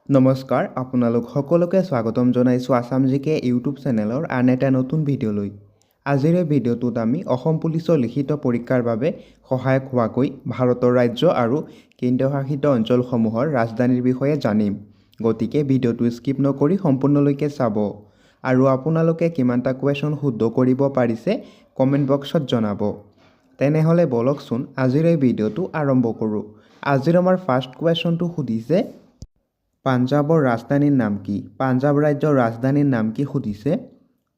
নমস্কাৰ আপোনালোক সকলোকে স্বাগতম জনাইছোঁ আসাম জিকে ইউটিউব চেনেলৰ আন এটা নতুন ভিডিঅ'লৈ। আজিৰ এই ভিডিঅ'টোত আমি অসম পুলিচৰ লিখিত পৰীক্ষাৰ বাবে সহায়ক হোৱাকৈ ভাৰতৰ ৰাজ্য আৰু কেন্দ্ৰশাসিত অঞ্চলসমূহৰ ৰাজধানীৰ বিষয়ে জানিম। গতিকে ভিডিঅ'টো স্কিপ নকৰি সম্পূৰ্ণলৈকে চাব আৰু আপোনালোকে কিমানটা কুৱেশ্যন শুদ্ধ কৰিব পাৰিছে কমেণ্ট বক্সত জনাব। তেনেহ'লে বলকচোন আজিৰ এই ভিডিঅ'টো আৰম্ভ কৰোঁ। আজিৰ আমাৰ ফাৰ্ষ্ট কুৱেশ্যনটো সুধিছে, পাঞ্জাৱৰ ৰাজধানীৰ নাম কি? পাঞ্জাৱ ৰাজ্যৰ ৰাজধানীৰ নাম কি সুধিছে।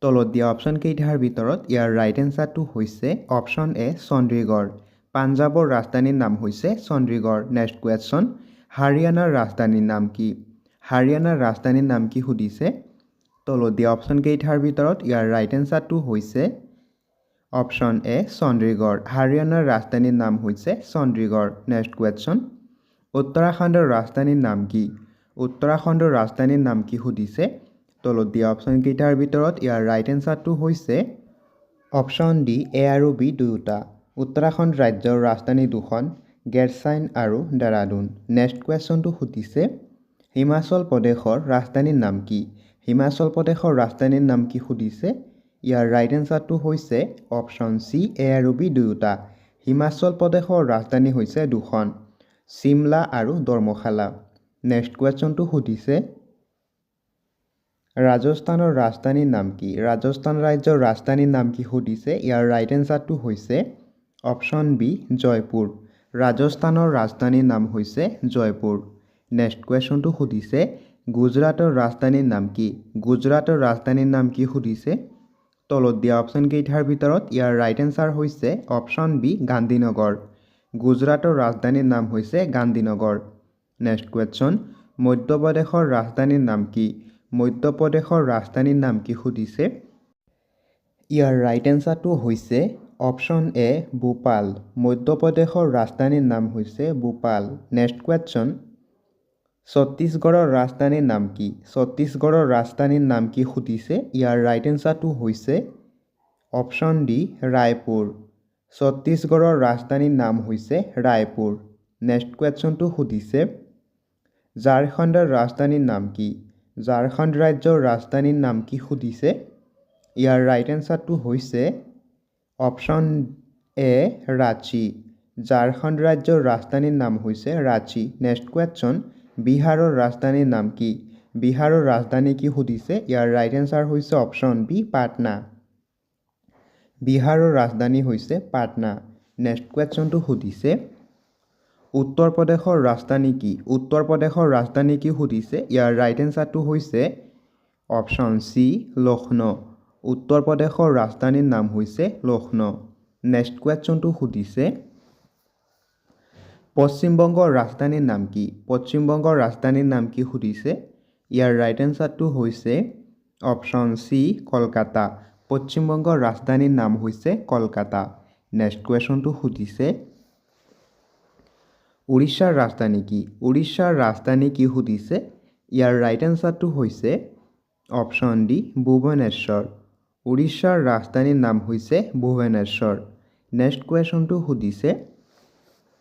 তলত দিয়া অপশ্যন কেইটাৰ ভিতৰত ইয়াৰ ৰাইট এনচাৰটো হৈছে অপশ্যন এ চণ্ডীগড়। পাঞ্জাৱৰ ৰাজধানীৰ নাম হৈছে চণ্ডীগড়। নেক্সট কুৱেশ্যন, হাৰিয়ানাৰ ৰাজধানীৰ নাম কি? হাৰিয়ানাৰ ৰাজধানীৰ নাম কি সুধিছে। তলত দিয়া অপশ্যন কেইটাৰ ভিতৰত ইয়াৰ ৰাইট এনচাৰটো হৈছে অপশ্যন এ চণ্ডীগড়। হাৰিয়ানাৰ ৰাজধানীৰ নাম হৈছে চণ্ডীগড়। নেক্সট কুৱেশ্যন, উত্তৰাখণ্ডৰ ৰাজধানীৰ নাম কি? উত্তৰাখণ্ডৰ ৰাজধানীৰ নাম কি সুধিছে। তলত দিয়া অপশ্যন কেইটাৰ ভিতৰত ইয়াৰ ৰাইট এনচাৰটো হৈছে অপশ্যন ডি এ আৰু বি দুয়োটা। উত্তৰাখণ্ড ৰাজ্যৰ ৰাজধানী দুখন, গেৰচাইন আৰু দেৰাডুন। নেক্সট কুৱেশ্যনটো সুধিছে, হিমাচল প্ৰদেশৰ ৰাজধানীৰ নাম কি? হিমাচল প্ৰদেশৰ ৰাজধানীৰ নাম কি সুধিছে। ইয়াৰ ৰাইট এনচাৰটো হৈছে অপশ্যন চি এ আৰু বি দুয়োটা। হিমাচল প্ৰদেশৰ ৰাজধানী হৈছে দুখন, চিমলা আৰু ধৰ্মশালা। নেক্সট কুৱেশ্যনটো সুধিছে, ৰাজস্থানৰ ৰাজধানীৰ নাম কি? ৰাজস্থান ৰাজ্যৰ ৰাজধানীৰ নাম কি সুধিছে। ইয়াৰ ৰাইট এনচাৰটো হৈছে অপশ্যন বি জয়পুৰ। ৰাজস্থানৰ ৰাজধানীৰ নাম হৈছে জয়পুৰ। নেক্সট কুৱেশ্যনটো সুধিছে, গুজৰাটৰ ৰাজধানীৰ নাম কি? গুজৰাটৰ ৰাজধানীৰ নাম কি সুধিছে। তলত দিয়া অপশ্যন কেইটাৰ ভিতৰত ইয়াৰ ৰাইট এনচাৰ হৈছে অপশ্যন বি গান্ধীনগৰ। গুজৰাটৰ ৰাজধানীৰ নাম হৈছে গান্ধীনগৰ। নেক্সট কুৱেশ্যন, মধ্যপ্ৰদেশৰ ৰাজধানীৰ নাম কি? মধ্যপ্ৰদেশৰ ৰাজধানীৰ নাম কি সুধিছে। ইয়াৰ ৰাইট এনচাৰটো হৈছে অপশ্যন এ ভূপাল। মধ্যপ্ৰদেশৰ ৰাজধানীৰ নাম হৈছে ভূপাল। নেক্সট কুৱেশ্যন, ছত্তীশগড়ৰ ৰাজধানীৰ নাম কি? ছত্তীশগড়ৰ ৰাজধানীৰ নাম কি সুধিছে। ইয়াৰ ৰাইট এনচাৰটো হৈছে অপশ্যন ডি ৰায়পুৰ। ছত্তীশগড়ৰ ৰাজধানীৰ নাম হৈছে ৰায়পুৰ। নেক্সট কুৱেশ্যনটো সুধিছে, ঝাৰখণ্ডৰ ৰাজধানীৰ নাম কি? ঝাৰখণ্ড ৰাজ্যৰ ৰাজধানীৰ নাম কি সুধিছে। ইয়াৰ ৰাইট এনচাৰটো হৈছে অপশ্যন এ ৰাঁচী। ঝাৰখণ্ড ৰাজ্যৰ ৰাজধানীৰ নাম হৈছে ৰাঁচী। নেক্সট কুৱেশ্যন, বিহাৰৰ ৰাজধানীৰ নাম কি? বিহাৰৰ ৰাজধানী কি সুধিছে। ইয়াৰ ৰাইট এনচাৰ হৈছে অপশ্যন বি পাটনা। বিহাৰৰ ৰাজধানী হৈছে পাটনা। নেক্সট কুৱেশ্যনটো সুধিছে, উত্তৰ প্ৰদেশৰ ৰাজধানী কি? উত্তৰ প্ৰদেশৰ ৰাজধানী কি সুধিছে। ইয়াৰ ৰাইট এনচাৰটো হৈছে অপশ্যন চি লক্ষ্ণৌ। উত্তৰ প্ৰদেশৰ ৰাজধানীৰ নাম হৈছে লক্ষ্ণৌ। নেক্সট কুৱেশ্যনটো সুধিছে, পশ্চিমবংগৰ ৰাজধানীৰ নাম কি? পশ্চিমবংগৰ ৰাজধানীৰ নাম কি সুধিছে। ইয়াৰ ৰাইট এনচাৰটো হৈছে অপশ্যন চি কলকাতা। পশ্চিমবংগৰ ৰাজধানীৰ নাম হৈছে কলকাতা। নেক্সট কুৱেশ্যনটো সুধিছে, উৰিষ্যাৰ ৰাজধানী কি? উৰিষ্যাৰ ৰাজধানী কি সুধিছে। ইয়াৰ ৰাইট এনচাৰটো হৈছে অপশ্যন ডি ভুৱনেশ্বৰ। উৰিষ্যাৰ ৰাজধানীৰ নাম হৈছে ভুৱনেশ্বৰ। নেক্সট কুৱেশ্যনটো সুধিছে,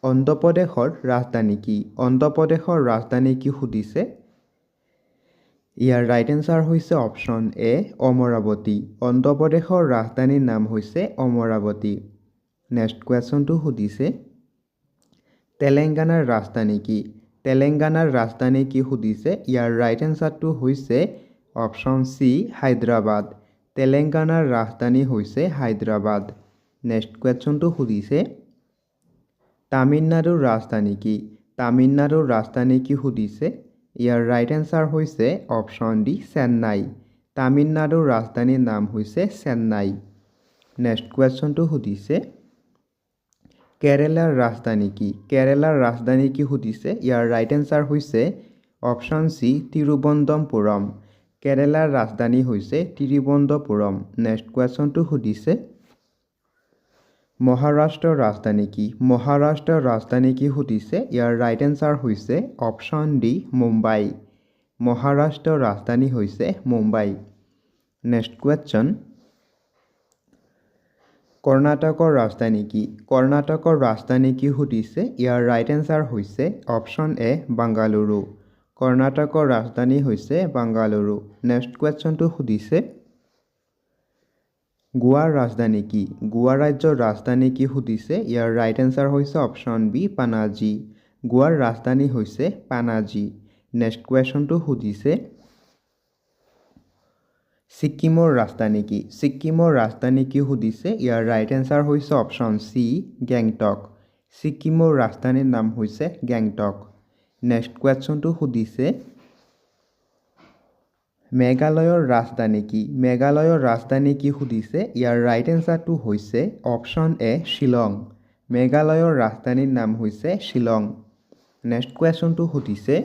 অন্ধ্ৰপ্ৰদেশৰ ৰাজধানী কি? অন্ধ্ৰপ্ৰদেশৰ ৰাজধানী কি সুধিছে। ইয়াৰ ৰাইট এনচাৰ হৈছে অপশ্যন এ অমৰাৱতী। অন্ধ্ৰপ্ৰদেশৰ ৰাজধানীৰ নাম হৈছে অমৰাৱতী। নেক্সট কুৱেশ্যনটো সুধিছে, তেলেংগানাৰ ৰাজধানী কি? তেলেংগানাৰ ৰাজধানী কি সুধিছে। ইয়াৰ ৰাইট এনচাৰটো হৈছে অপশ্যন চি হায়দৰাবাদ। তেলেংগানাৰ ৰাজধানী হৈছে হায়দৰাবাদ। নেক্সট কুৱেশ্যনটো সুধিছে, তামিলনাডুৰ ৰাজধানী কি? তামিলনাডুৰ ৰাজধানী কি সুধিছে। ইয়াৰ ৰাইট এনচাৰ হৈছে অপশ্যন ডি চেন্নাই। তামিলনাডুৰ ৰাজধানীৰ নাম হৈছে চেন্নাই। নেক্সট কুৱেশ্যনটো সুধিছে, কেৰেলাৰ ৰাজধানী কি? কেৰেলাৰ ৰাজধানী কি সুধিছে। ইয়াৰ ৰাইট এনচাৰ হৈছে অপশ্যন চি তিৰুৱনন্তপুৰম। কেৰেলাৰ ৰাজধানী হৈছে তিৰুৱনন্তপুৰম। নেক্সট কুৱেশ্যনটো সুধিছে, মহাৰাষ্ট্ৰৰ ৰাজধানী কি? মহাৰাষ্ট্ৰৰ ৰাজধানী কি সুধিছে। ইয়াৰ ৰাইট এনচাৰ হৈছে অপশ্যন ডি মুম্বাই। মহাৰাষ্ট্ৰৰ ৰাজধানী হৈছে মুম্বাই। নেক্সট কুৱেশ্যন, কৰ্ণাটকৰ ৰাজধানী কি? কৰ্ণাটকৰ ৰাজধানী কি সুধিছে। ইয়াৰ ৰাইট এনচাৰ হৈছে অপশ্যন এ বাংগালুৰু। কৰ্ণাটকৰ ৰাজধানী হৈছে বাংগালুৰু। নেক্সট কুৱেশ্যনটো সুধিছে গোৱাৰ ৰাজধানী কি? গোৱা ৰাজ্যৰ ৰাজধানী কি সুধিছে? ইয়াৰ ৰাইট এনচাৰ হৈছে অপশ্যন বি পানাজী। গোৱাৰ ৰাজধানী হৈছে পানাজী। নেক্সট কুৱেশ্যনটো সুধিছে ছিকিমৰ ৰাজধানী কি? ছিকিমৰ ৰাজধানী কি সুধিছে? ইয়াৰ ৰাইট এনচাৰ হৈছে অপশ্যন চি গেংটক। ছিকিমৰ ৰাজধানীৰ নাম হৈছে গেংটক। নেক্সট কুৱেশ্যনটো সুধিছে মেঘালয়ৰ ৰাজধানী কি? মেঘালয়ৰ ৰাজধানী কি সুধিছে? ইয়াৰ ৰাইট এনচাৰটো হৈছে অপশ্যন এ শ্বিলং। মেঘালয়ৰ ৰাজধানীৰ নাম হৈছে শ্বিলং। নেক্সট কুৱেশ্যনটো সুধিছে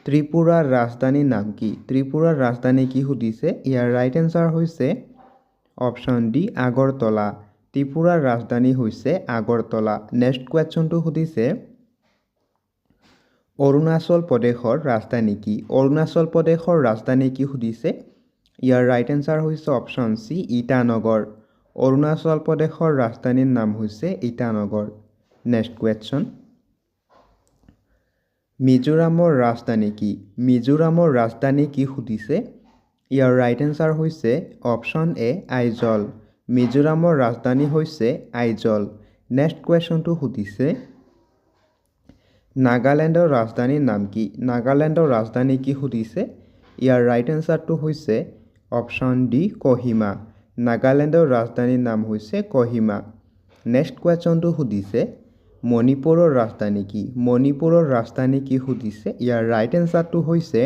ত্ৰিপুৰাৰ ৰাজধানীৰ নাম কি? ত্ৰিপুৰাৰ ৰাজধানী কি সুধিছে? ইয়াৰ ৰাইট এনচাৰ হৈছে অপশ্যন ডি আগৰতলা। ত্ৰিপুৰাৰ ৰাজধানী হৈছে আগৰতলা। নেক্সট কুৱেশ্যনটো সুধিছে অৰুণাচল প্ৰদেশৰ ৰাজধানী কি? অৰুণাচল প্ৰদেশৰ ৰাজধানী কি সুধিছে? ইয়াৰ ৰাইট এনচাৰ হৈছে অপশ্যন চি ইটানগৰ। অৰুণাচল প্ৰদেশৰ ৰাজধানীৰ নাম হৈছে ইটানগৰ। নেক্সট কুৱেশ্যন মিজোৰামৰ ৰাজধানী কি? মিজোৰামৰ ৰাজধানী কি সুধিছে? ইয়াৰ ৰাইট এনচাৰ হৈছে অপশ্যন এ আইজল। মিজোৰামৰ ৰাজধানী হৈছে আইজল। নেক্সট কুৱেশ্যনটো সুধিছে নাগালেণ্ডৰ ৰাজধানীৰ নাম কি? নাগালেণ্ডৰ ৰাজধানী কি সুধিছে? ইয়াৰ ৰাইট এনচাৰটো হৈছে অপশ্যন ডি কহিমা। নাগালেণ্ডৰ ৰাজধানীৰ নাম হৈছে কহিমা। নেক্সট কুৱেশ্যনটো সুধিছে মণিপুৰৰ ৰাজধানী কি? মণিপুৰৰ ৰাজধানী কি সুধিছে? ইয়াৰ ৰাইট এনচাৰটো হৈছে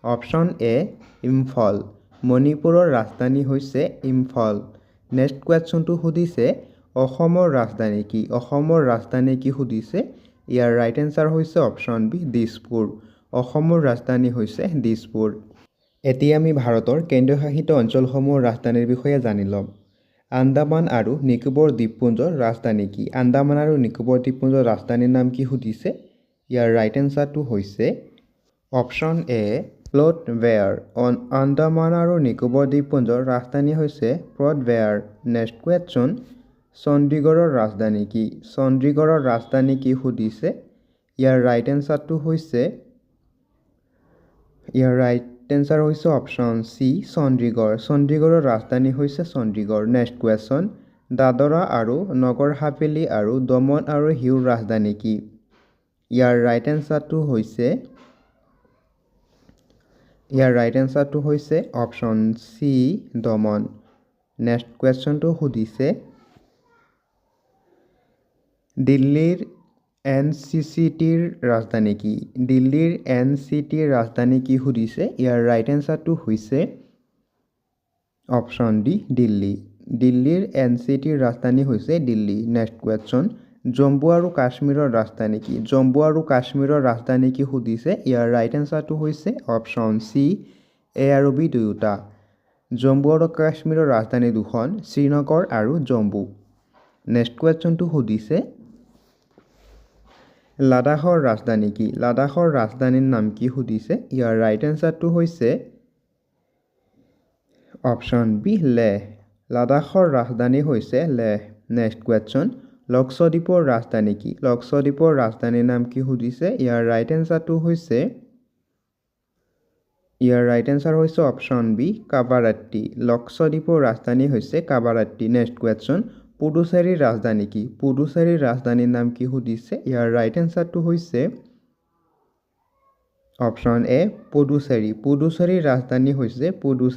অপশ্যন এ ইম্ফল। মণিপুৰৰ ৰাজধানী হৈছে ইম্ফল। নেক্সট কুৱেশ্যনটো সুধিছে অসমৰ ৰাজধানী কি? অসমৰ ৰাজধানী কি সুধিছে? ইয়াৰ ৰাইট এনচাৰ হৈছে অপশ্যন বি দিছপুৰ। অসমৰ ৰাজধানী হৈছে দিছপুৰ। এতিয়া আমি ভাৰতৰ কেন্দ্ৰীয়শাসিত অঞ্চলসমূহৰ ৰাজধানীৰ বিষয়ে জানি ল'ম। আন্দামান আৰু নিকোবৰ দ্বীপপুঞ্জৰ ৰাজধানী কি? আন্দামান আৰু নিকোবৰ দ্বীপপুঞ্জৰ ৰাজধানীৰ নাম কি সুধিছে? ইয়াৰ ৰাইট এনচাৰটো হৈছে অপশ্যন এ প্লট বেয়াৰ। আন্দামান আৰু নিকোবৰ দ্বীপপুঞ্জৰ ৰাজধানী হৈছে প্লট বেয়াৰ। নেক্সট কুৱেশ্যন চণ্ডীগড়ৰ ৰাজধানী কি? চণ্ডীগড়ৰ ৰাজধানী কি সুধিছে? ইয়াৰ ৰাইট এনচাৰটো হৈছে অপশ্যন চি চণ্ডীগড়। চণ্ডীগড়ৰ ৰাজধানী হৈছে চণ্ডীগড়। নেক্সট কুৱেশ্যন দাদৰা আৰু নগৰ হাভেলী আৰু দমন আৰু দিউৰ ৰাজধানী কি? ইয়াৰ ৰাইট এনচাৰটো হৈছে অপশ্যন চি দমন। নেক্সট কুৱেশ্যনটো সুধিছে দিল্লীৰ NCCTৰ ৰাজধানী কি? দিল্লীৰ NCTৰ ৰাজধানী কি সুধিছে? ইয়াৰ ৰাইট এনচাৰটো হৈছে অপশ্যন ডি দিল্লী। দিল্লীৰ NCTৰ ৰাজধানী হৈছে দিল্লী। নেক্সট কুৱেশ্যন জম্মু আৰু কাশ্মীৰৰ ৰাজধানী কি? জম্মু আৰু কাশ্মীৰৰ ৰাজধানী কি সুধিছে? ইয়াৰ ৰাইট এনচাৰটো হৈছে অপশ্যন চি এ আৰু বি দুয়োটা। জম্মু আৰু কাশ্মীৰৰ ৰাজধানী দুখন শ্ৰীনগৰ আৰু জম্মু। নেক্সট কুৱেশ্যনটো সুধিছে লাডাখৰ ৰাজধানী কি? লাডাখৰ ৰাজধানীৰ নাম কি সুধিছে? ইয়াৰ ৰাইট এনচাৰটো হৈছে অপশ্যন বি লেহ। লাডাখৰ ৰাজধানী হৈছে লেহ। নেক্সট কুৱেশ্যন লক্ষদ্বীপৰ ৰাজধানী কি? লক্ষদ্বীপৰ ৰাজধানীৰ নাম কি সুধিছে? ইয়াৰ ৰাইট এনচাৰ হৈছে অপশ্যন বি কাবাৰাত্তি। লক্ষদ্বীপৰ ৰাজধানী হৈছে কাবাৰাত্তি। নেক্সট কুৱেশ্যন পুডুচেৰীৰ ৰাজধানী কি? পুডুচেৰীৰ ৰাজধানীৰ নাম কি সুধিছে? ইয়াৰ ৰাইট এনচাৰটো হৈছে অপশ্যন এ পুডুচেৰী। পুডুচেৰীৰ ৰাজধানী হৈছে পুডুচেৰী।